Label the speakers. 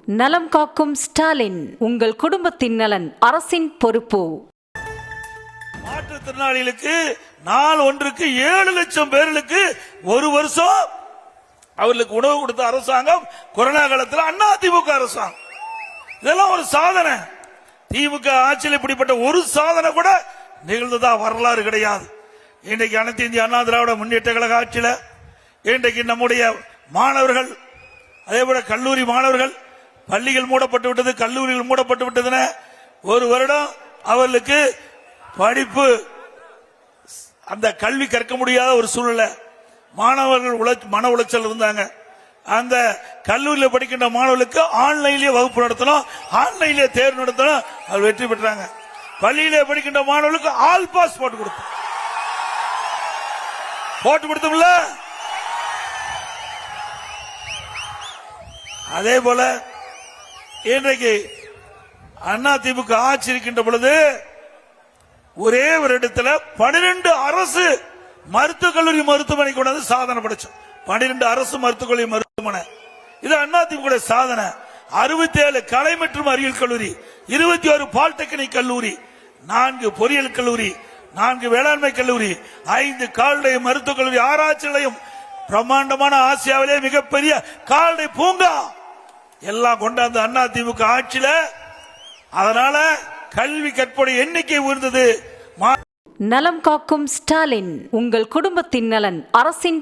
Speaker 1: நலம் காக்கும் ஸ்டாலின், உங்கள் குடும்பத்தின் நலன் அரசின் பொறுப்பு.
Speaker 2: மாற்றுத்திறனாளிகளுக்கு நாள் ஒன்றுக்கு 7 லட்சம் பேர்களுக்கு ஒரு வருஷம் அவர்களுக்கு உணவு கொடுத்த அரசாங்கம் கொரோனா காலத்தில் அதிமுக அரசாங்கம். இதெல்லாம் ஒரு சாதனை. திமுக ஆட்சியில் இப்படிப்பட்ட ஒரு சாதனை கூட நிகழ்ந்ததா வரலாறு கிடையாது. இன்றைக்கு அனைத்து இந்திய அண்ணா திராவிட முன்னேற்ற கழக ஆட்சியில் இன்றைக்கு நம்முடைய மாணவர்கள், அதே போல கல்லூரி மாணவர்கள், பள்ளிகள் மூடப்பட்டு விட்டது, கல்லூரிகள் மூடப்பட்டு விட்டதுன ஒரு வருடம் அவர்களுக்கு படிப்பு, அந்த கல்வி கற்க முடியாத ஒரு சூழ்நிலை. மாணவர்கள் மன உளைச்சல் இருந்தாங்க. அந்த கல்லூரியில் படிக்கின்ற மாணவர்களுக்கு ஆன்லைன்லேயே வகுப்பு நடத்தணும், ஆன்லைன்லேயே தேர்வு நடத்தணும். அவர் வெற்றி பெற்றாங்க. பள்ளியிலே படிக்கின்ற மாணவர்களுக்கு ஆல் பாஸ் போட்டு கொடுத்தோம்ல. அதே போல இன்றைக்கு அதிமுக ஆட்சி இருக்கின்ற பொழுது ஒரே ஒரு இடத்துல 12 அரசு மருத்துவக் கல்லூரி மருத்துவமனை கொண்டு சாதனை படைச்சோம். 12 அரசு மருத்துவக் கல்லூரி மருத்துவமனை, இது அதிமுக சாதனை. 67 கலை மற்றும் அறிவியல் கல்லூரி, 21 பாலிடெக்னிக் கல்லூரி, 4 பொறியியல் கல்லூரி, 4 வேளாண்மை கல்லூரி, 5 கால்நடை மருத்துவக் கல்லூரி, ஆராய்ச்சி நிலையம், பிரம்மாண்டமான ஆசியாவிலே மிகப்பெரிய கால்நடை பூங்கா எல்லாம் கொண்டாந்து அதிமுக ஆட்சியில. அதனால கல்வி கற்பனை எண்ணிக்கை உயர்ந்தது.
Speaker 1: நலம் காக்கும் ஸ்டாலின், உங்கள் குடும்பத்தின் நலன் அரசின்